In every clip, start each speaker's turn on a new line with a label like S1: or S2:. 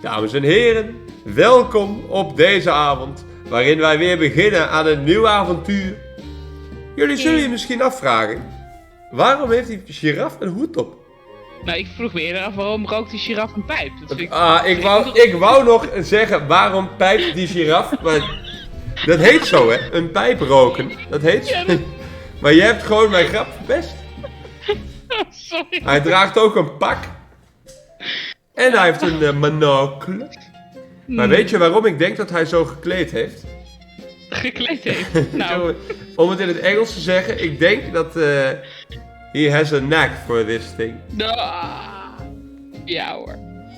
S1: Dames en heren, welkom op deze avond, waarin wij weer beginnen aan een nieuw avontuur. Jullie zullen je misschien afvragen, waarom heeft die giraf een hoed op?
S2: Nou, ik vroeg me eerder af, waarom rookt die giraf een pijp? Dat vind
S1: ik wou nog zeggen, waarom pijpt die giraf? Maar dat heet zo, hè? Een pijp roken. Dat heet zo. Ja, Maar je hebt gewoon mijn grap verpest.
S2: Sorry.
S1: Hij draagt ook een pak. En hij heeft een monocle. Maar weet je waarom ik denk dat hij zo gekleed heeft?
S2: Gekleed heeft? Nou.
S1: Om het in het Engels te zeggen, ik denk dat he has a knack for this thing.
S2: Ja hoor.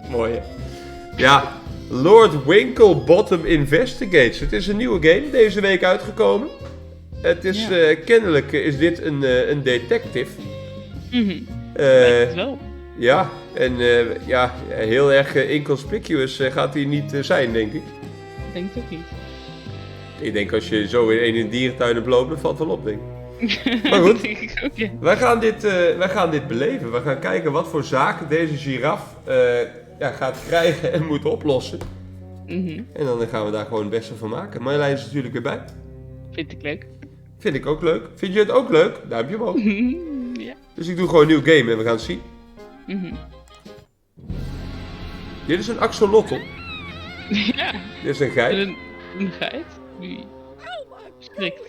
S1: Mooi hè? Ja, Lord Winklebottom Investigates. Het is een nieuwe game, deze week uitgekomen. Het is, kennelijk is dit een detective.
S2: Wel.
S1: Ja, en heel erg inconspicuous gaat hij niet zijn, denk ik.
S2: Ik denk het ook niet.
S1: Ik denk als je zo in een dierentuin hebt lopen, dat valt wel op, denk ik. Maar goed,
S2: Ik ook, ja.
S1: wij gaan dit beleven. We gaan kijken wat voor zaken deze giraf gaat krijgen en moet oplossen. En dan gaan we daar gewoon het beste van maken. Marjolein is natuurlijk weer bij.
S2: Vind ik leuk.
S1: Vind ik ook leuk. Vind je het ook leuk? Duimpje omhoog.
S2: Ja.
S1: Dus ik doe gewoon een nieuw game en we gaan het zien. Dit is een axolotl.
S2: Ja.
S1: Dit is een geit.
S2: Een geit? Wie? Schrikt.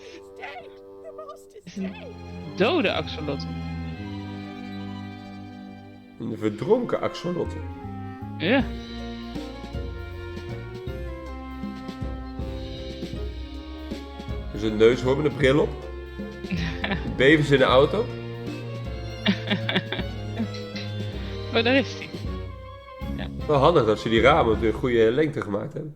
S2: Het is een dode axolotl.
S1: Een verdronken axolotl.
S2: Ja.
S1: Dus een neushoorn met een bril op. Bevers in de auto.
S2: Oh, daar is hij. Ja.
S1: Wel handig dat ze die ramen op de goede lengte gemaakt hebben.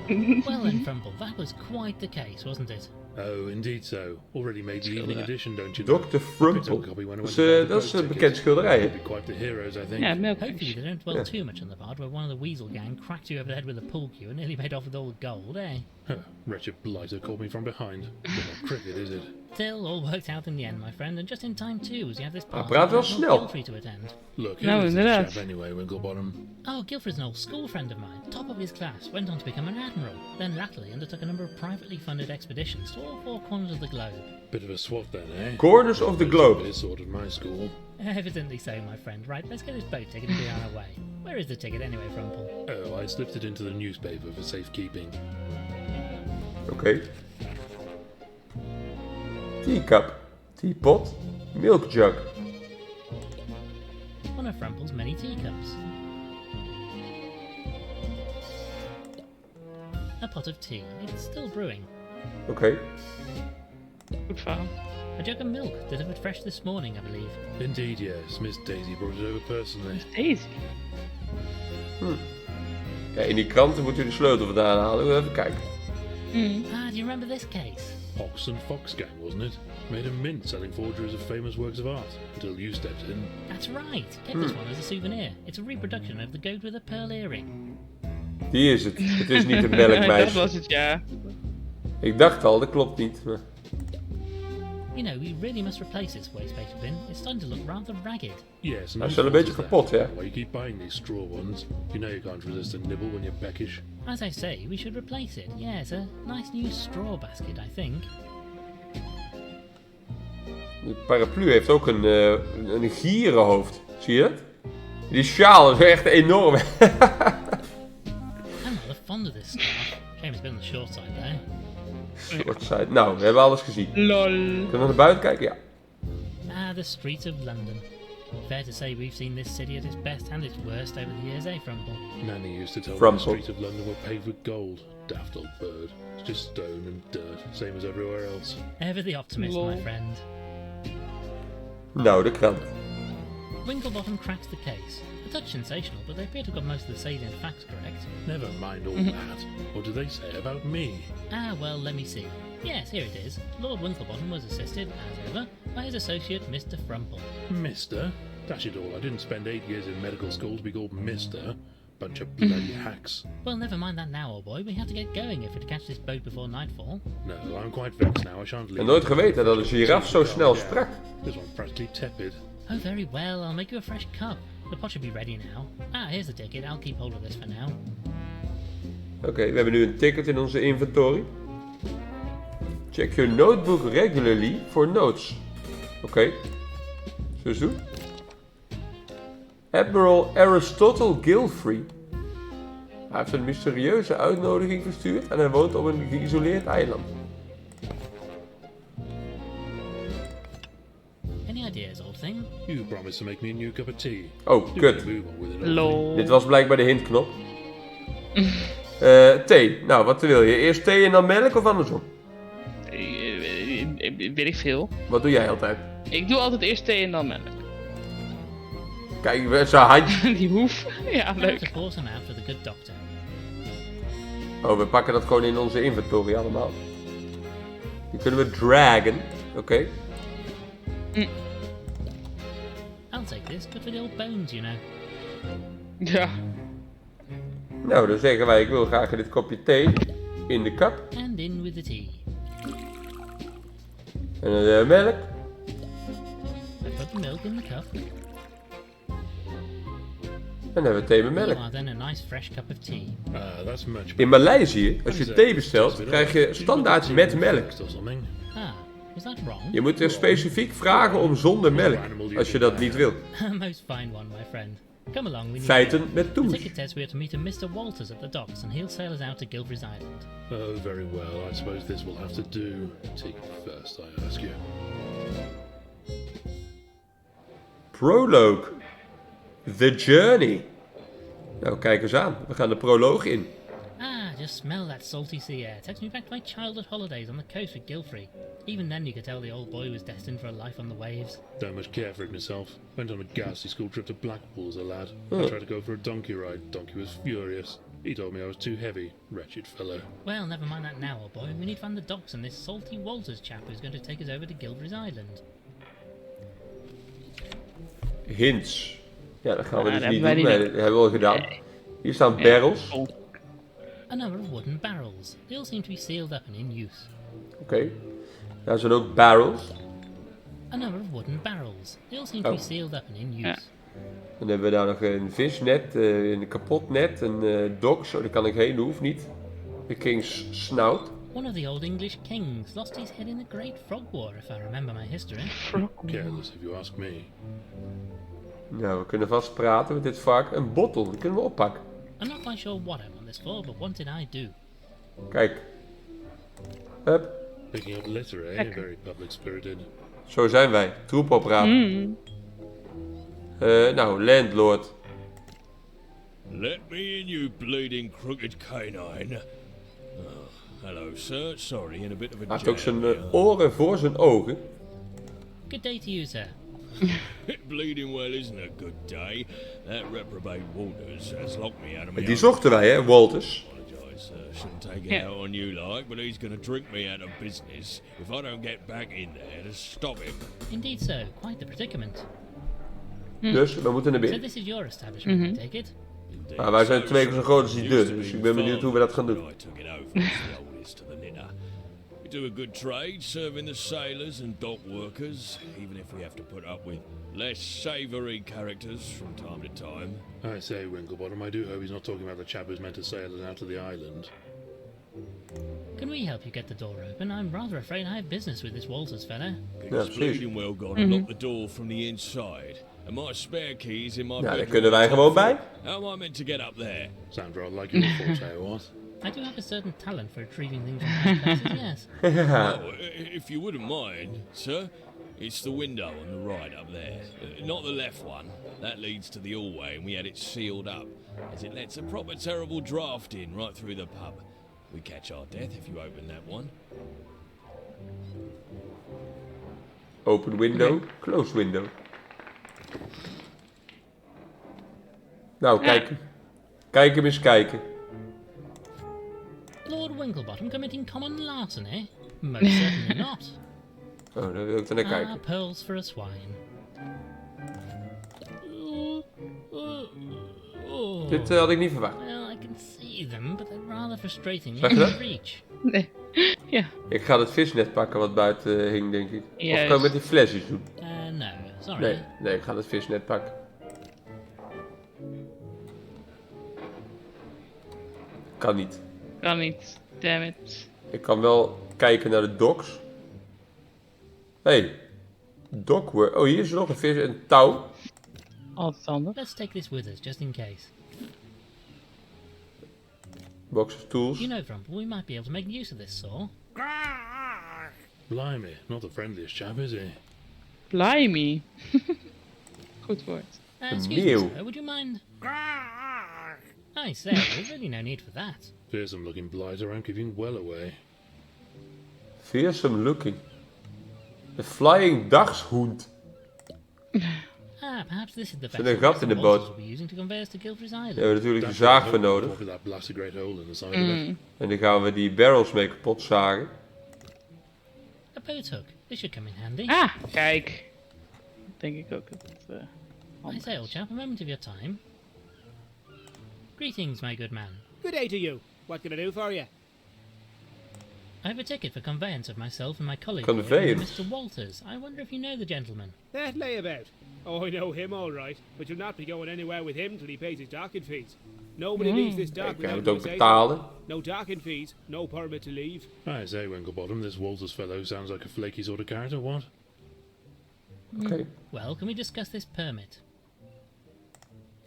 S3: Well then, Frumple, that was quite the case, wasn't it?
S4: Oh, indeed so. Already made the evening edition, don't you know?
S1: Dr. Frumple. Dat is een bekend schilderij, hè?
S4: Be quite the heroes, I think.
S2: Ja,
S3: Hopefully
S2: melkfish.
S3: they don't dwell too much on the part where one of the weasel gang cracked you over the head with a pool cue and nearly made off with all the gold, eh?
S4: Huh, wretched blighter caught me from behind. Not cricket, is it?
S3: Still, all worked out in the end, my friend, and just in time too, as you have this party
S1: praat wel
S3: with
S1: snel.
S3: Gilfrey to attend.
S4: Look,
S2: No,
S4: who is this
S2: inderdaad.
S4: chap anyway, Winklebottom?
S3: Oh, Gilfrey's an old school friend of mine, top of his class, went on to become an admiral, then latterly undertook a number of privately funded expeditions to all four corners of the globe.
S4: Bit of a swat then, eh?
S1: Corners of the globe.
S4: This sort of my school.
S3: Evidently so, my friend. Right, let's get this boat ticket and be on our way. Where is the ticket anyway, Frumple?
S4: Oh, I slipped it into the newspaper for safekeeping.
S1: Oké. Teacup. Teapot. Milk jug.
S3: One of Frumple's many teacups. A pot of tea. It's still brewing.
S1: Oké.
S2: Goed verhaal.
S3: A jug of milk, delivered fresh this morning, I believe.
S4: Indeed, yes. Miss Daisy brought it over personally.
S2: Deze.
S1: Ja, in die kranten moet u de sleutel vandaan halen. Even kijken.
S3: Ah, do you remember this case?
S4: Ox and Fox gang, wasn't it? Made a mint selling forgeries of famous works of art. Until you stepped in.
S3: That's right. Kept this one as a souvenir. It's a reproduction of the goat with a pearl earring.
S1: Die is het. Het is niet een
S2: Dat
S1: melkmeisje.
S2: was het, ja.
S1: Ik dacht al, dat klopt niet. Maar...
S3: You know, we really must replace this waste paper bin. It's starting to look rather ragged.
S4: Yes, and
S1: Hij is
S4: whose
S1: wel een
S4: fault
S1: beetje
S4: is that?
S1: kapot, hè?
S4: Why you keep buying these straw ones? You know you can't resist a nibble when you're peckish.
S3: As I say, we should replace it. Yes, a nice new straw basket, I think.
S1: De paraplu heeft ook een gierenhoofd. Zie je dat? Die sjaal is echt enorm.
S3: I'm rather fond of this stuff. Shame it's been on the short side, though.
S1: Short side. Nou, we hebben alles gezien.
S2: Lol.
S1: Kunnen we naar buiten kijken? Ja.
S3: Ah, the streets of London. Fair to say we've seen this city at its best and its worst over the years, eh, Frumple?
S4: Nanny used to tell me
S1: Frumple.
S4: the streets of London were paved with gold. Daft old bird. It's just stone and dirt, same as everywhere else.
S3: Ever the optimist,
S2: Lol.
S3: my friend.
S1: Nou, de krant.
S3: Winklebottom cracks the case. A touch sensational, but they appear to have got most of the salient facts correct.
S4: Never mind all that. What do they say about me?
S3: Ah, well, let me see. Yes, here it is. Lord Winklebottom was assisted, as ever, by his associate, Mr. Frumple.
S4: Mister? Dash it all, I didn't spend 8 years in medical school to be called Mister. Bunch of bloody hacks.
S3: Well, never mind that now, old boy. We have to get going if we're to catch this boat before nightfall.
S4: No, I'm quite vexed now, I shan't leave.
S1: En nooit geweten dat een giraf zo snel sprak.
S4: This one's practically tepid.
S3: Oh, very well. I'll make you a fresh cup. The pot should be ready now. Ah, here's the ticket. I'll keep hold of this for now.
S1: Oké, we hebben nu een ticket in onze inventory. Check your notebook regularly for notes. Oké. Zullen we eens doen? Admiral Aristotle Gilfrey. Hij heeft een mysterieuze uitnodiging verstuurd en hij woont op een geïsoleerd eiland.
S3: Any ideas, old thing?
S4: You promised to make me a new cup of tea.
S1: Oh,
S4: Do
S1: kut.
S4: move on with it, old
S2: Lol.
S1: Dit was blijkbaar de hintknop. Thee. Nou, wat wil je? Eerst thee en dan melk of andersom?
S2: Weet ik veel.
S1: Wat doe jij altijd?
S2: Ik doe altijd eerst thee en dan melk.
S1: Kijk, zo'n handje.
S2: Die hoef. Ja,
S3: Now to
S2: leuk.
S3: port him out for the good doctor.
S1: Oh, we pakken dat gewoon in onze inventory allemaal. Die kunnen we dragen. Oké.
S3: I'll take this, good for the old bones, you know.
S2: Ja.
S1: Nou, dan zeggen wij, ik wil graag dit kopje thee in de kap.
S3: And in with the tea.
S1: En de melk.
S3: I put the milk in the cup.
S1: En dan hebben we thee met melk.
S3: You are then a nice fresh cup of tea.
S4: That's much better.
S1: In Maleisië, als je thee bestelt, krijg je standaard met melk.
S4: Or something.
S3: Ah, was that wrong?
S1: Je moet er specifiek vragen om zonder melk, als je dat niet wil.
S3: A most fine one, my friend. Come along, we need
S1: Feiten
S3: to go.
S1: met
S3: The
S1: toes.
S3: ticket says we are to meet a Mr. Walters at the docks, and he'll sail us out to Gilfrey's Island.
S4: Oh, very well. I suppose this will have to do. Tea first, I ask you.
S1: Prologue. The Journey. Nou, kijk eens aan. We gaan de proloog in.
S3: Ah, just smell that salty sea air. Takes me back to my childhood holidays on the coast with Gilfrey. Even then you could tell the old boy was destined for a life on the waves.
S4: Don't much care for it myself. Went on a ghastly school trip to Blackpool as a lad. I tried to go for a donkey ride. Donkey was furious. He told me I was too heavy. Wretched fellow.
S3: Well, never mind that now, old boy. We need to find the docks and this salty Walters chap who's going to take us over to Gilfrey's Island.
S1: Hints. Ja, dat gaan we
S2: Ja,
S1: dus
S2: dat
S1: niet
S2: hebben
S1: doen.
S2: wij
S1: Nee,
S2: niet.
S1: dat hebben we al gedaan. Hier staan barrels.
S2: Oh.
S3: A number of wooden barrels. They all seem to be sealed up and in use.
S1: Oké. Daar zijn ook barrels.
S3: A number of wooden barrels. They all seem to be
S1: Oh.
S3: sealed up and in use.
S2: Ja.
S1: Dan hebben we daar nog een visnet, een kapot net, een docks. Oh, daar kan ik heen, dat hoeft niet. De King's Snout.
S3: One of the old English kings lost his head in the Great Frog War, if I remember my history.
S4: Careless, if you ask me.
S1: Nou, we kunnen vast praten met dit vark. Een bottel, die kunnen we oppakken.
S3: I'm not quite sure what I want this for, but what did I do?
S1: Kijk. Hup.
S4: Picking up litter, eh? Very public spirited.
S1: Zo zijn wij. Troep oprapen. Nou, landlord.
S5: Let me in, you bleeding crooked canine. Oh, hello, sir. Sorry, in a bit of a
S1: Hij heeft ook
S5: jam
S1: zijn
S5: here.
S1: oren voor zijn ogen.
S3: Good day to you, sir.
S5: Bleeding well isn't a good day. That reprobate Walters has locked me out of my
S1: Die zochten wij, hè, Walters.
S5: apologise, sir. Shouldn't take it
S2: Yeah.
S5: out on you like, but he's gonna drink me out of business if I don't get back in there to stop him.
S3: Indeed so, quite the predicament.
S1: Dus we moeten naar
S3: So
S1: binnen.
S3: this is your establishment, I take it?
S5: Indeed,
S1: Maar wij zijn
S5: so,
S1: 2 keer zo groot als die
S5: used
S1: deur,
S5: to
S1: dus
S5: be
S1: ik ben benieuwd hoe we dat gaan
S5: but
S1: doen.
S5: I took it over as the oldest to the litter. We do a good trade serving the sailors and dock workers, even if we have to put up with less savoury characters from time to time.
S4: I say, Winklebottom, I do hope he's not talking about the chap who's meant to sail us out to the island.
S3: Can we help you get the door open? I'm rather afraid I have business with this Walters fella.
S1: Ja,
S5: It's
S1: precies.
S5: bleeding well gone and locked the door from the inside. And my spare keys in my
S1: Ja, daar
S5: bedroom
S1: kunnen wij
S5: on top
S1: gewoon
S5: floor.
S1: bij.
S5: How am I meant to get up there?
S4: Sounds rather like your forte, what?
S3: I do have a certain talent for retrieving things from high places, yes.
S5: Oh, if you wouldn't mind, sir, it's the window on the right up there. Not the left one. That leads to the hallway, and we had it sealed up, as it lets a proper terrible draft in right through the pub. We catch our death if you open that one.
S1: Open window, close window. Nou, kijk. Kijk hem eens kijken.
S3: Lord Winklebottom committing common larceny? Most certainly not.
S1: Oh, daar wil ik dan naar
S3: Ah,
S1: kijken.
S3: pearls for a swine.
S1: Dit had ik niet verwacht.
S3: Well, I can see them, but they're rather frustrating.
S1: Zag je dat?
S3: Reach.
S2: Nee. Ja.
S1: Ik ga het visnet pakken wat buiten hing, denk ik. Of
S2: Juist.
S1: kan ik met die flesjes doen?
S3: No, sorry.
S1: Nee, nee, ik ga het visnet pakken. Kan niet.
S2: Kan niet. Damn it.
S1: Ik kan wel kijken naar de docks. Hey, dockwork. Oh, hier is nog een vis en touw.
S2: Altijd handig.
S3: Let's take this with us, just in case.
S1: Box of tools.
S3: You know, Vrumple, we might be able to make use of this saw.
S4: Blimey, not the friendliest chap, is he?
S2: Blimey. Goed woord.
S3: Excuse me,
S1: Nieuw.
S3: sir, would you mind... I say, there's really no need for that.
S4: Fearsome looking blighter, I'm giving well away.
S1: Fearsome looking. The flying dachshund.
S3: Ah, perhaps this is the
S1: Zit
S3: best
S1: een gat in de boot.
S3: we'll be using to convey us to Guilford's
S1: Daar
S3: Island.
S1: hebben we natuurlijk de
S4: That's
S1: zaag
S4: right,
S1: voor
S4: no,
S1: nodig.
S4: with that blasted great hole in the side of it.
S1: En dan gaan we die barrels mee kapot zagen.
S3: A boat hook. This should come in handy.
S2: Ah, kijk. Denk ik ook dat het
S3: I
S2: handig
S3: say, old
S2: is.
S3: chap, a moment of your time. Greetings, my good man.
S6: Good day to you. What can I do for you?
S3: I have a ticket for conveyance of myself and my colleague,
S1: Conveyance?
S3: Mr. Walters. I wonder if you know the gentleman.
S6: That layabout. Oh, I know him all right, but you'll not be going anywhere with him till he pays his docking fees. Nobody leaves this dock
S1: Ik kan
S6: without
S1: het ook
S6: my say-so.
S1: betalen.
S6: No docking fees, no permit to leave.
S4: I say, Winklebottom, this Walters fellow sounds like a flaky sort of character, what?
S1: Oké.
S3: Well, can we discuss this permit?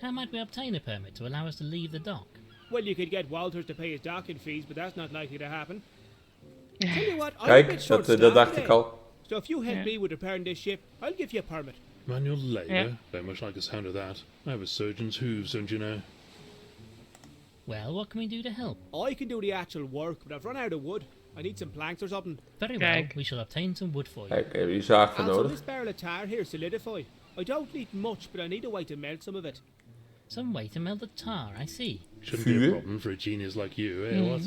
S3: How might we obtain a permit to allow us to leave the dock?
S6: Well, you could get Walters to pay his docking fees, but that's not likely to happen. Tell you what, I'm a
S1: Kijk,
S6: bit
S1: dat,
S6: short-staffed
S1: dat dacht
S6: today.
S1: ik al.
S6: So if you help me with repairing this ship, I'll give you a permit.
S4: Manual labour?
S2: Yeah.
S4: Very much like the sound of that. I have a surgeon's hooves, don't you know?
S3: Well, what can we do to help?
S6: I can do the actual work, but I've run out of wood. I need some planks or something.
S3: Very well,
S2: Kijk.
S3: we shall obtain some wood for you.
S1: Kijk, hebben we die zaag voor
S6: Also,
S1: nodig.
S6: this barrel of tar here solidify. I don't need much, but I need a way to melt some of it.
S3: Some way to melt the tar, I see.
S4: Shouldn't be a
S1: Vuur?
S4: problem for a genius like you, eh, what?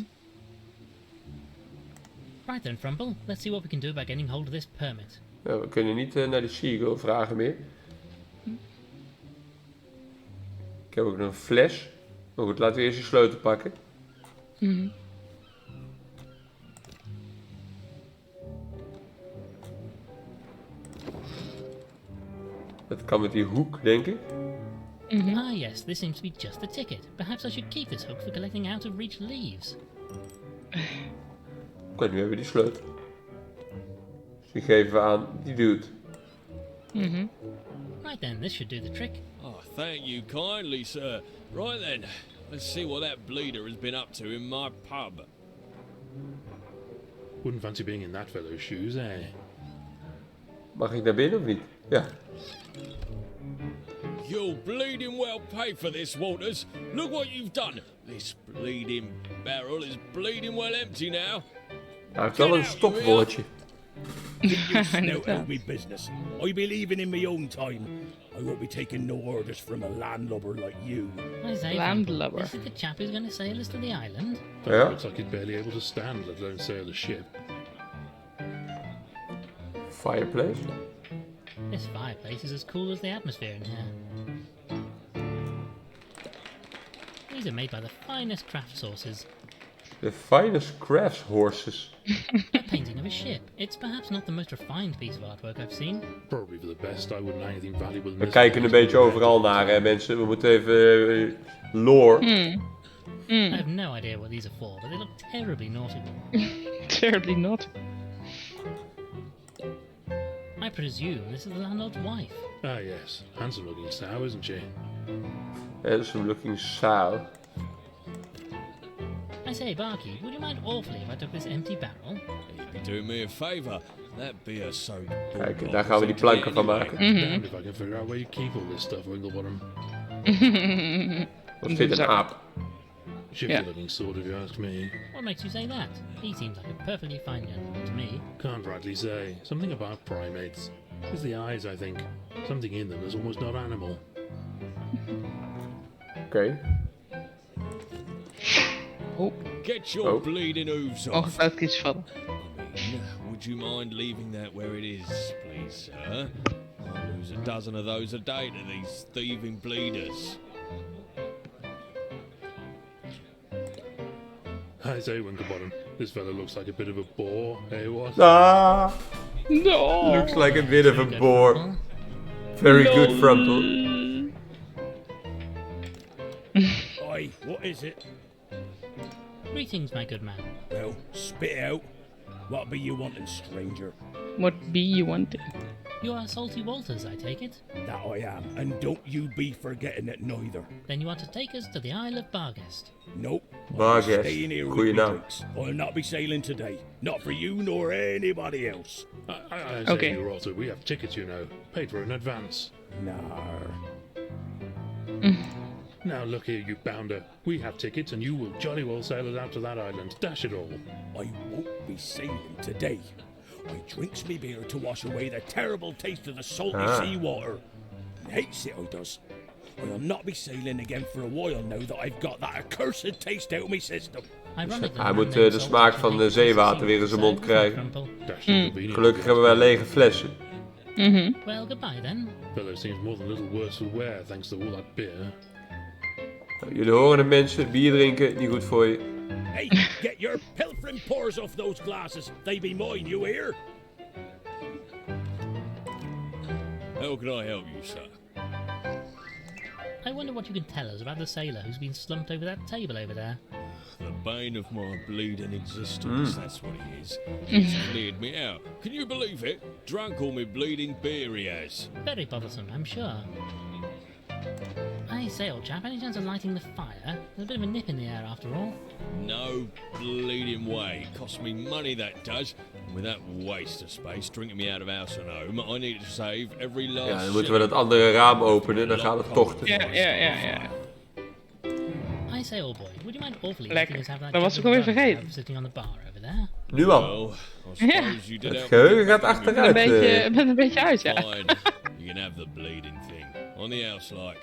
S3: Right then, Frumple, let's see what we can do about getting hold of this permit.
S1: Nou, we kunnen niet naar de Seagull vragen meer. Ik heb ook nog een fles. Maar goed, laten we eerst die sleutel pakken. Dat kan met die hoek, denk ik.
S3: Ah yes, this seems to be just the ticket. Perhaps I should keep this hook for collecting out-of-reach leaves.
S1: Oké, nu hebben we die sleutel. Dus die geven we aan die dude.
S3: Right then, this should do the trick.
S5: Oh, thank you kindly, sir. Right then, let's see what that bleeder has been up to in my pub.
S4: Wouldn't fancy being in that fellow's shoes, eh?
S1: Mag ik naar binnen of niet? Ja.
S5: You'll bleeding well pay for this, Walters. Look what you've done. This bleeding barrel is bleeding well empty now.
S1: Hij heeft wel een stopwoordje.
S7: Snout out me business. I be leaving in my own time. I won't be taking no orders from a landlubber like you.
S3: I say,
S2: Landlubber.
S3: Frumple, this is the chap who's going to sail us to the island.
S1: Ja.
S4: Looks like he's barely able to stand, let alone sail a ship.
S1: Fireplace.
S3: This fireplace is as cool as the atmosphere in here. These are made by the finest craft sources.
S1: The finest crafts horses.
S3: A painting of a ship. It's perhaps not the most refined piece of artwork I've seen.
S4: Probably for the best, I wouldn't have anything valuable in
S1: We
S4: this
S1: kijken een
S4: place.
S1: beetje overal naar, hè, mensen. We moeten even lore.
S3: I have no idea what these are for, but they look terribly naughty.
S2: Terribly not.
S3: I presume this is the landlord's wife.
S4: Ah, yes. Handsome looking sow, isn't she?
S1: Handsome looking sow.
S3: I say, Barkeep, would you mind awfully if I took this empty barrel?
S5: You'd be doing me a favour. That beer so
S1: Kijk, daar gaan we die planken van maken.
S4: Damned if I can figure out where you keep all this stuff, Winklebottom.
S1: Of zit een aap?
S4: Shifty
S2: Yeah.
S4: looking sort, if you ask me.
S3: What makes you say that? He seems like a perfectly fine gentleman to me.
S4: Can't rightly say. Something about primates. It's the eyes, I think. Something in them is almost not animal.
S1: Oké.
S2: Oh,
S5: Get your
S1: Oh.
S5: bleeding hooves off.
S2: ongetwijfeld iets vallen.
S5: Would you mind leaving that where it is, please, sir? I lose a dozen of those a day to these thieving bleeders.
S4: I say, Winklebottom, this fellow looks like a bit of a bore, eh, what?
S1: Ah,
S2: No!
S1: looks like a bit of a bore. Very good, Frumple.
S7: Oi, what is it?
S3: Greetings, my good man.
S7: Well, spit it out. What be you wanting, stranger?
S2: What be you wanting?
S3: You are Salty Walters, I take it?
S7: That I am, and don't you be forgetting it neither.
S3: Then you want to take us to the Isle of Barghest.
S7: Nope.
S1: Barghest.
S7: I'm staying here with
S1: Goeie
S7: me
S1: naam.
S7: drinks. I'll not be sailing today. Not for you nor anybody else.
S4: I say,
S2: Okay.
S4: you Walter, we have tickets, you know. Paid for in advance.
S7: Nar.
S4: Now look here, you bounder. We have tickets and you will jolly well sail us out to that island. Dash it all.
S7: I won't be sailing today. I drinks me beer to wash away the terrible taste of the salty seawater. Hates it, I does. I'll not be sailing again for a while now that I've got that accursed taste out of my system.
S3: Ironic that
S1: Hij
S3: a
S1: moet
S3: man
S1: de
S3: named
S1: smaak
S3: Salty
S1: van
S3: should
S1: de
S3: take us to
S1: zeewater
S3: sea
S1: weer in zijn
S3: water,
S1: mond
S3: so,
S1: krijgen.
S3: Crumple.
S4: Dash convenient.
S1: Gelukkig hebben wij lege flessen.
S3: Well, goodbye then.
S4: Fellow seems more than a little worse for wear thanks to all that beer.
S1: Nou, jullie horen het mensen, bier drinken, niet goed voor je.
S7: Hey, get your pilfering paws off those glasses. They be mine, you hear?
S5: How can I help you, sir?
S3: I wonder what you can tell us about the sailor who's been slumped over that table over there.
S5: The bane of my bleeding existence, that's what he is. He's cleared me out. Can you believe it? Drunk all my bleeding beer he has.
S3: Very bothersome, I'm sure. I say, old chap, any chance of lighting the fire? There's a bit of a nip in the air after all.
S5: No bleeding way. Cost me money, that does. And with that waste of space drinking me out of house and home, I need to save every last
S1: Ja, dan moeten we dat andere raam openen, dan gaat het tochten.
S2: Ja.
S3: I say, old boy, would you mind awfully
S2: Lekker.
S3: letting us have that
S2: Dat was
S3: jug
S2: ik
S3: of
S2: alweer
S3: rum you
S2: vergeten.
S3: have sitting on the bar over there?
S1: Nu al.
S5: Well, I suppose you did
S1: Het
S5: help
S1: geheugen
S5: me.
S1: gaat achteruit.
S2: Ik ben een beetje uit, ja.
S5: Fine. You can have the bleeding thing. On the house, like.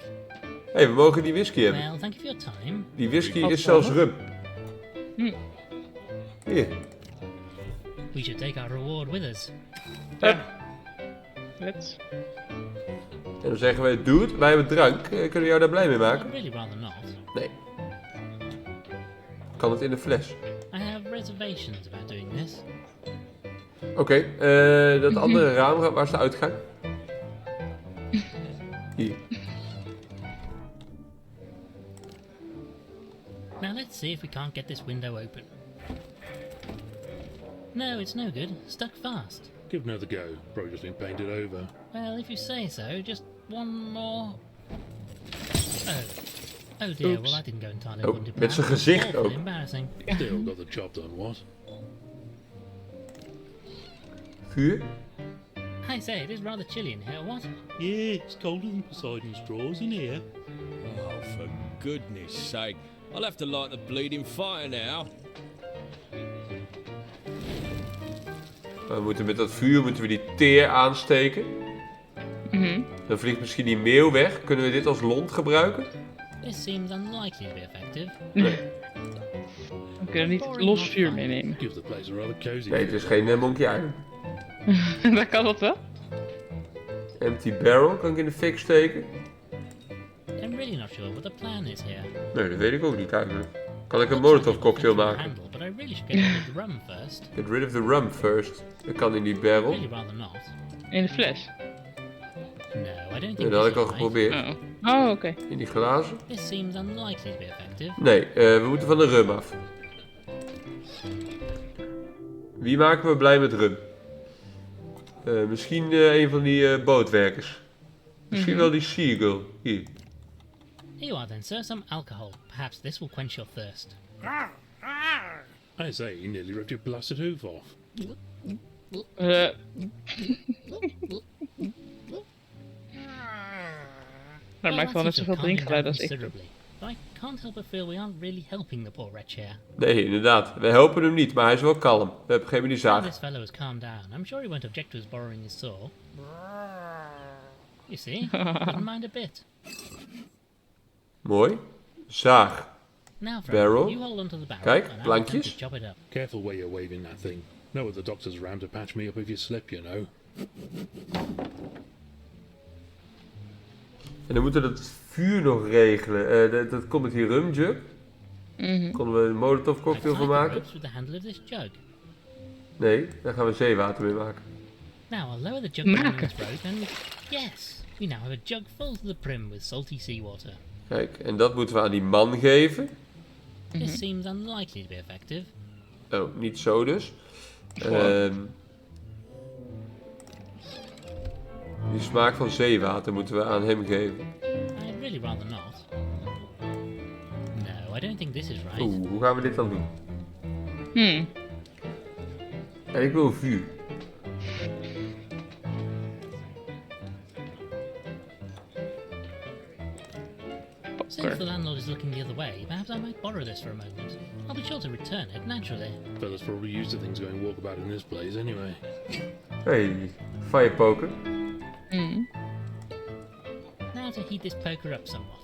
S1: Hé, we mogen die whisky hebben.
S3: Well, thank you for your time.
S1: Die whisky is zelfs rum. Hier.
S3: We should take our reward with us.
S2: Let's.
S1: En dan zeggen wij, dude, wij hebben drank. Kunnen we jou daar blij mee
S3: I'd
S1: maken?
S3: really rather not.
S1: Nee. Kan het in de fles?
S3: I have reservations about doing this.
S1: Oké, dat andere raam, waar is de uitgang? Hier.
S3: Now let's see if we can't get this window open. No, it's no good. Stuck fast.
S4: Give another go. Probably just been painted over.
S3: Well, if you say so, just one more. Oh. Oh dear,
S2: Oops.
S3: well that didn't go entirely
S1: Oh,
S3: according to plan.
S1: met zijn gezicht
S3: Awfully
S1: ook.
S3: embarrassing.
S4: Still got the job done, what?
S1: Vuur?
S3: I say, it is rather chilly in here, what?
S4: Yeah, it's colder than Poseidon's straws in here.
S5: Oh, for goodness sake. I'll have to light the bleeding fire now.
S1: We moeten met dat vuur moeten we die teer aansteken. Dan vliegt misschien die meeuw weg. Kunnen we dit als lont gebruiken?
S3: This seems unlikely to be effective.
S2: We kunnen niet los vuur meenemen.
S4: Gives the place a rather cozy
S1: Nee, het is geen Monkey Island.
S2: Dat kan dat wel.
S1: Empty barrel kan ik in de fik steken.
S3: I'm really not sure what the plan is here.
S1: Nee, dat weet ik ook niet eigenlijk. Kan ik een molotov cocktail maken?
S3: Handle, but I really should get rid of the rum first.
S1: Get rid of the rum first. Dat kan in die barrel.
S3: Really rather not.
S2: In de fles.
S3: No, I don't think
S1: Nee, dat had ik
S3: this
S1: al
S3: is right.
S1: geprobeerd.
S2: Oh, oké.
S1: In die glazen.
S3: This seems unlikely to be effective.
S1: Nee, we moeten van de rum af. Wie maken we blij met rum? Misschien een van die bootwerkers. Misschien wel die seagull. Hier.
S3: Here you are then, sir. Some alcohol. Perhaps this will quench your thirst.
S4: I say, he nearly ripped your blasted hoof off.
S2: Dat maakt wel net zoveel drinkgeluid als ik.
S3: considerably. But I can't help but feel we aren't really helping the poor wretch here.
S1: Nee, inderdaad. Wij helpen hem niet, maar hij is wel kalm. We hebben geen
S3: Now
S1: zaag.
S3: this fellow has calmed down. I'm sure he won't object to us borrowing his saw. You see? Wouldn't mind a bit.
S1: Mooi. Zaag.
S3: Now,
S1: Barrel.
S3: Frank, you hold onto the barrel.
S1: Kijk,
S3: and I'll
S1: plankjes.
S3: attempt to chop it up.
S4: Careful where you're waving that thing. Know what the doctor's around to patch me up if you slip, you know.
S1: En dan moeten we dat vuur nog regelen. Dat komt met die rumjug. Konden we een molotov
S3: I
S1: cocktail
S3: tied
S1: van
S3: the
S1: maken?
S3: ropes with the handle of this jug.
S1: Nee, daar gaan we zeewater mee maken.
S3: Now I'll lower the jug down in its rope and... Yes! We now have a jug full to the brim with salty seawater.
S1: Kijk, en dat moeten we aan die man geven.
S3: This seems unlikely to be effective.
S1: Oh, niet zo dus. Die smaak van zeewater moeten we aan hem geven.
S3: I'd really rather not. No, I don't think this is right.
S1: Oeh, hoe gaan we dit dan doen? En ik wil vuur.
S3: Since the landlord is looking the other way, perhaps I might borrow this for a moment. I'll be sure to return it, naturally.
S4: Fella's probably used to things going walkabout in this place anyway.
S1: Hey, fire poker.
S3: Now to heat this poker up somewhat.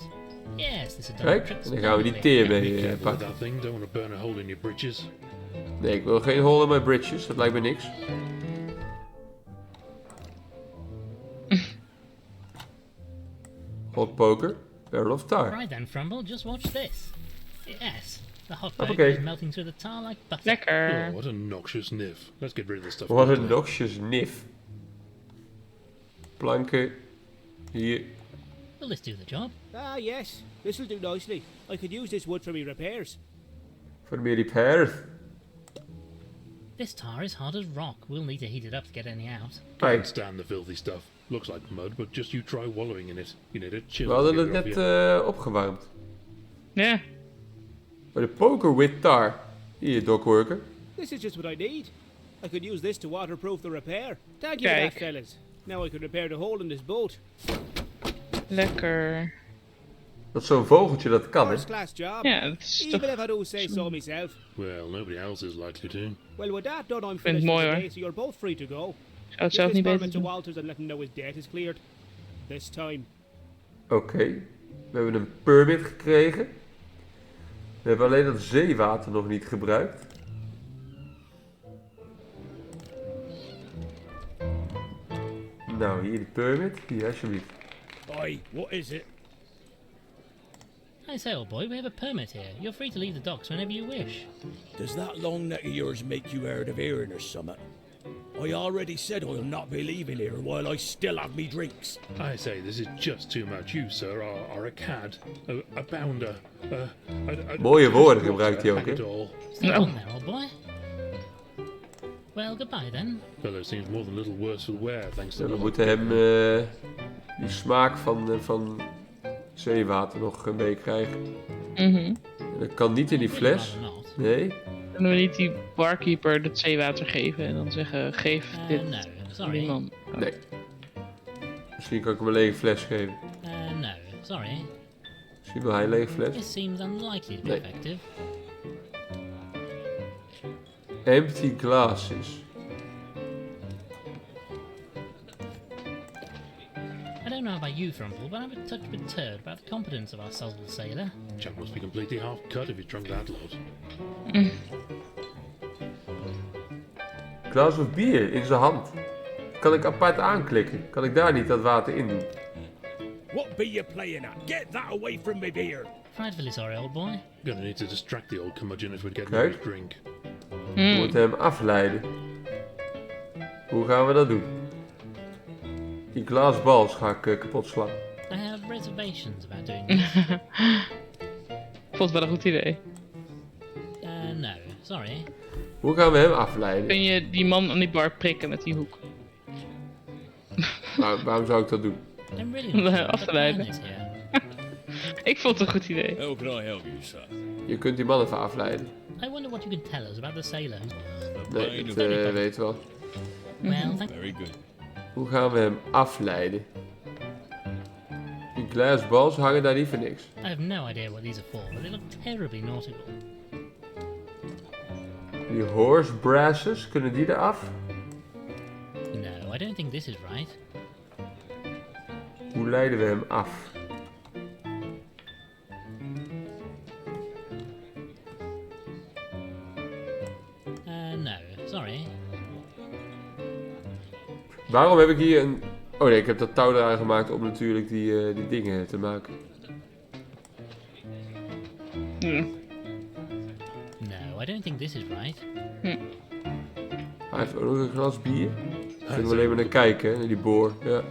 S3: Yes, this is done.
S1: Kijk, en dan gaan we die teer mee
S4: Careful with
S1: pakken.
S4: that thing, don't want to burn a hole in your britches.
S1: Nee, ik wil geen hole in mijn britches, dat lijkt me niks. Hot poker, barrel of tar.
S3: Right then, Frumble, just watch this. Yes, the hot poker
S1: Okay.
S3: is melting through the tar like butter.
S2: Lekker.
S4: Oh, what a noxious niff. Let's get rid of this stuff.
S1: Wat een
S4: quickly.
S1: noxious nif. Planken. Hier.
S3: Will this do the job?
S6: Ah, yes. This'll do nicely. I could use this wood for me repairs.
S1: Voor de repairs.
S3: This tar is hard as rock. We'll need to heat it up to get any out.
S1: Kijk,
S4: Can't stand the filthy stuff. Looks like mud, but just you try wallowing in it. You need a chill.
S1: we
S4: to
S1: hadden
S4: get
S1: het
S4: it off
S1: net
S4: you.
S1: opgewarmd.
S2: Ja.
S1: Maar de poker with tar. Hier, dockworker.
S6: This is just what I need. I could use this to waterproof the repair. Thank you for that,
S2: Kijk.
S6: fellas. Now I can repair the hole in this boat.
S2: Lekker.
S1: Dat is zo'n vogeltje dat kan, hè?
S6: First class job.
S2: Ja, dat is
S6: Even
S2: toch...
S6: if I do say so myself.
S4: Well, nobody else is likely to.
S6: Well, with that done, I'm
S2: Vind het
S6: finished for
S2: mooi,
S6: today,
S2: hoor.
S6: so you're both free to go.
S2: Ik zou het
S6: Give
S2: zelf
S6: this
S2: niet beter
S6: permit to
S2: doen.
S6: Walters and let him know his debt is cleared. This time.
S1: Oké. We hebben een permit gekregen. We hebben alleen dat zeewater nog niet gebruikt. Nou, hier de permit. Hier, alsjeblieft.
S7: Oi, what is it?
S3: I say, old boy, we have a permit here. You're free to leave the docks whenever you wish.
S7: Does that long neck of yours make you hard of hearing or something? I already said I'll not be leaving here while I still have me drinks.
S4: I say, this is just too much. You, sir, are a cad, a bounder, a
S1: Mooie woorden gebruikt hij ook,
S4: hang it
S1: hè?
S4: all.
S3: Stay
S2: No.
S3: on there, old boy. Well, goodbye then.
S4: Fellow seems more than a little worse for wear, thanks to
S1: Ja, we
S4: the
S1: moeten hem die smaak van zeewater nog meekrijgen. En dat kan niet in die
S3: Really
S1: fles.
S3: rather not.
S1: Nee.
S2: Kunnen we niet die barkeeper het zeewater geven en dan zeggen, geef dit
S3: No,
S2: aan
S3: sorry.
S2: die man.
S1: Nee. Misschien kan ik hem een lege fles geven.
S3: No, sorry.
S1: Misschien wil hij een lege fles.
S3: This seems unlikely to be
S1: Nee.
S3: effective.
S1: Empty glasses.
S3: I don't know about you, Frumple, but I'm a touch perturbed about the competence of our sozzle sailor.
S4: chap must be completely half cut if he's drunk that lot.
S1: Glas of bier in zijn hand. Kan ik apart aanklikken? Kan ik daar niet dat water in doen?
S7: What be you playing at? Get that away from me beer!
S3: Frightfully sorry, old boy.
S4: Gonna need to distract the old curmudgeon if we get
S1: Kijk.
S4: no drink.
S1: We moeten hem afleiden. Hoe gaan we dat doen? Die glaasbals ga ik kapot slaan.
S3: I have reservations about doing this.
S2: Ik vond het wel een goed idee.
S3: No, sorry.
S1: Hoe gaan we hem afleiden?
S2: Kun je die man aan die bar prikken met die hoek?
S1: Waarom zou ik dat doen?
S3: I'm really not sure what
S2: Af
S3: the
S2: te
S3: plan
S2: leiden.
S3: is here.
S2: Ik vond het een goed idee.
S5: How can I help you, sir?
S1: Je kunt die man even afleiden.
S3: I wonder what you can tell us about the sailor.
S5: The
S1: Nee,
S5: bane
S1: dat
S5: of...
S1: weten we wel.
S3: Well, thank
S5: Very good.
S1: Hoe gaan we hem afleiden? Die glaasballs hangen daar niet voor niks.
S3: I have no idea what these are for, but they look terribly nautical.
S1: Die horse brasses, kunnen die eraf?
S3: No, I don't think this is right.
S1: Hoe leiden we hem af?
S3: No, sorry.
S1: Waarom heb ik hier een... Oh nee, ik heb dat touw eraan gemaakt om natuurlijk die dingen te maken.
S3: No, I don't think this is right.
S1: Hij heeft ook nog een glas bier.
S4: I
S1: Kunnen we
S4: say,
S1: alleen maar naar kijken, hè, naar die boor. Ja.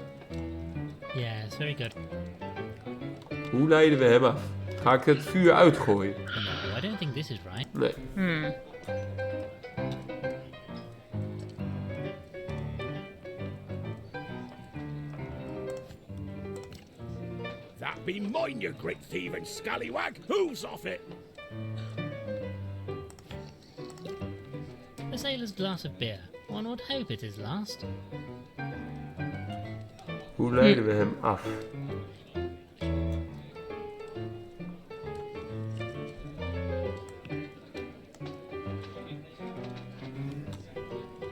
S3: Yes, very good.
S1: Hoe leiden we hem af? Ga ik het vuur uitgooien?
S3: No, I don't think this is right.
S1: Nee.
S7: That be mine, you great thieving scallywag. Who's off it?
S3: A sailor's glass of beer. One would hope it is last.
S1: Hoe leiden we hem af?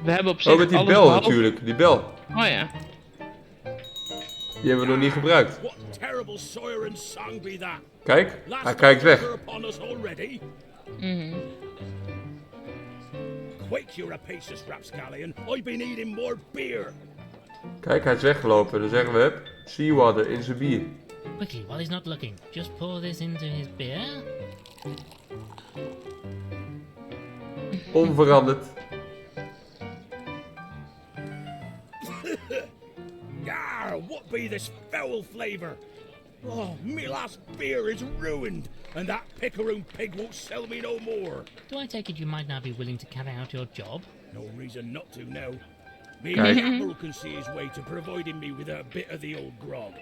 S2: We hebben op zich
S1: Oh, met die
S2: alles
S1: bel
S2: behalve-
S1: natuurlijk. Die bel.
S2: Oh ja.
S1: Die hebben we nog niet gebruikt.
S7: What terrible siren song be that?
S1: Kijk,
S7: Last
S1: hij kijkt weg.
S7: officer upon us already? Quake, you rapacious rapscallion. I've been eating more beer.
S1: Kijk, hij is weggelopen. Dan zeggen we, hup, seawater in zijn bier.
S3: Quickly, while he's not looking, just pour this into his beer.
S1: Onveranderd.
S7: Yar, what be this foul flavour? Oh, me last beer is ruined, and that picaroon pig won't sell me no more.
S3: Do I take it you might now be willing to carry out your job?
S7: No reason not to now. Me
S1: Kijk.
S7: Apple can see his way to providing me with a bit of the old grog.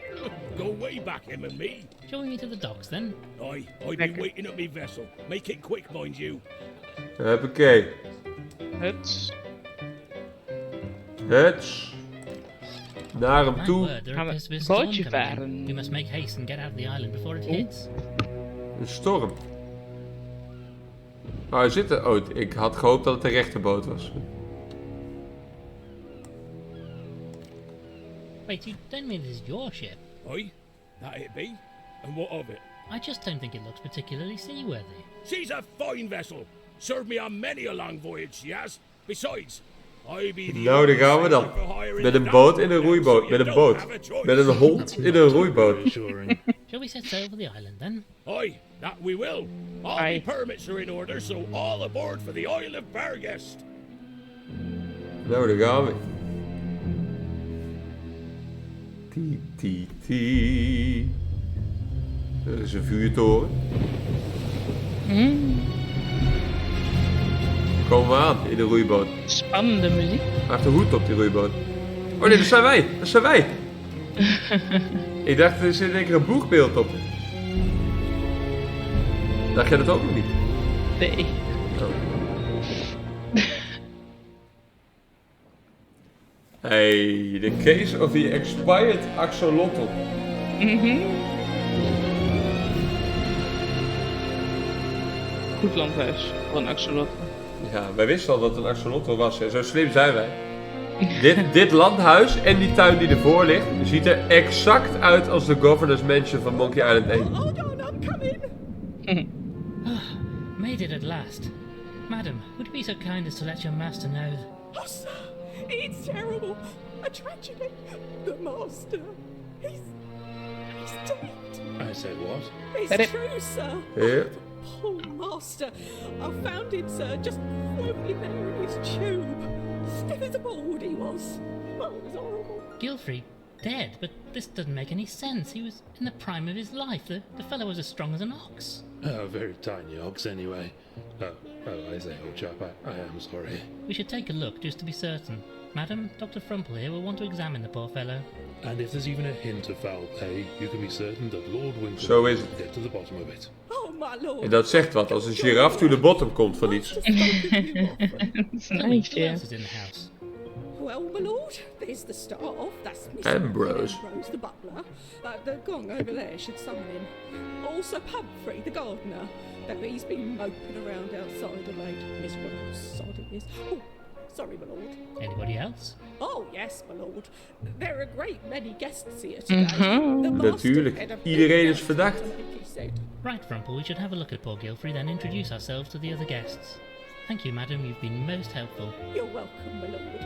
S7: Go way back, him and me.
S3: Shall we meet at the docks then?
S7: Aye, I've been waiting up me vessel. Make it quick, mind you.
S1: Huppakee.
S2: Het.
S1: Het. Naar hem
S3: My
S1: toe.
S3: word, there
S2: Gaan we
S3: appears to be a storm
S2: bootje
S3: coming in.
S2: varen?
S3: We must make haste and get out of the island before it hits.
S1: Een storm. Oh, hij zit er. Oh, ik had gehoopt dat het een rechterboot was.
S3: Wait, you don't mean this is your ship?
S7: Aye, that it be. And what of it?
S3: I just don't think it looks particularly seaworthy.
S7: She's a fine vessel. Served me on many a long voyage, she has. Besides, I be the
S1: Nou, daar gaan we dan.
S7: sailor for hire in
S1: Met
S7: the
S1: een boot
S7: dock,
S1: in een
S7: so
S1: roeiboot.
S7: you
S1: Met een
S7: don't
S1: boot.
S7: have a choice.
S1: Met een hond in een roeiboot.
S4: Reassuring.
S3: Shall we set sail for the island then?
S7: Aye, that we will. All
S2: Aye.
S7: the permits are in order, so all aboard for the Isle of Bargest.
S1: Nou, daar gaan we. Ti. Er is een vuurtoren. Komen we aan in de roeiboot.
S2: Spannende muziek.
S1: Hij heeft een hoed op die roeiboot. Oh nee, dat zijn wij. Dat zijn wij. Ik dacht, er zit in één keer een boegbeeld op. Dacht jij dat ook nog niet?
S2: Nee.
S1: Hey, the case of the expired axolotl.
S2: Goed landhuis van axolotl.
S1: Ja, wij wisten al dat het een axolotl was. Hè. Zo slim zijn wij. dit landhuis en die tuin die ervoor ligt, ziet er exact uit als de governor's mansion van Monkey Island 1.
S8: Hold on, I'm coming.
S3: Made it at last. Madam, would you be so kind as to let your master know?
S8: Oh, sir, it's terrible. A tragedy. The master. He's dead.
S4: I said what?
S8: It's
S2: Let it-
S8: true, sir.
S1: Ja.
S8: Poor master. I found him, sir, just floating there in his tube. Stiff as a board he was. Oh, it was horrible.
S3: Gilfrey, dead? But this doesn't make any sense. He was in the prime of his life. The fellow was as strong as an ox.
S4: Very tiny ox, anyway. Oh, I say, old chap, I am sorry.
S3: We should take a look just to be certain. Madam, Dr. Frumple here will want to examine the poor fellow.
S4: And if there's even a hint of foul play, you can be certain that Lord
S1: Zo
S4: Winklebottom
S1: is
S4: will
S1: het.
S4: get to the bottom of it.
S8: Oh, my lord.
S1: En dat zegt wat, als een giraffe to the bottom komt van iets.
S8: Master spoke of you often.
S2: Dat is
S3: Who
S2: nice, ja.
S3: else is in the house?
S8: Well, my lord, there's the start off. That's Mr.
S1: Ambrose.
S8: Ambrose, the butler. The gong over there should summon him. Also Pumphrey, the gardener. He's been moping around outside the lake. Miss Rose, sod it is. Oh, sorry, my lord.
S3: Anybody else?
S8: Oh, yes, my lord. There are a great many guests here today. The master
S1: Natuurlijk.
S8: had a big
S1: Iedereen is
S8: announcement
S1: verdacht.
S8: to make, he said.
S3: Right, Frumple, we should have a look at poor Gilfrey, then introduce ourselves to the other guests. Thank you, madam, you've been most helpful.
S8: You're welcome, my lord.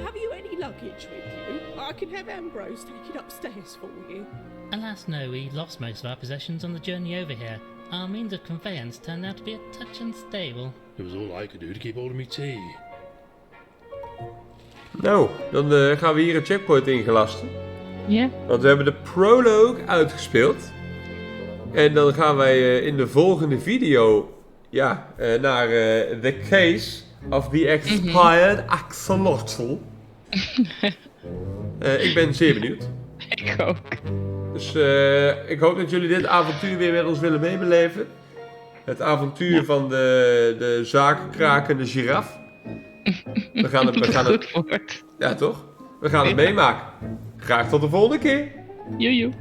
S8: Have you any luggage with you? I can have Ambrose take it upstairs for you.
S3: Alas, no, we lost most of our possessions on the journey over here. Our means of conveyance turned out to be a touch unstable.
S4: It was all I could do to keep hold of me tea.
S1: Nou, dan gaan we hier een checkpoint ingelasten.
S2: Ja.
S1: Want we hebben de Prologue uitgespeeld. En dan gaan wij in de volgende video naar The Case of the Expired Axolotl. Ik ben zeer benieuwd.
S2: Ik ook.
S1: Dus ik hoop dat jullie dit avontuur weer met ons willen meebeleven. Het avontuur van de zakenkrakende giraffe. We gaan het
S2: Goed woord.
S1: ja, toch? We gaan het meemaken. Graag tot de volgende keer.
S2: Joejoe.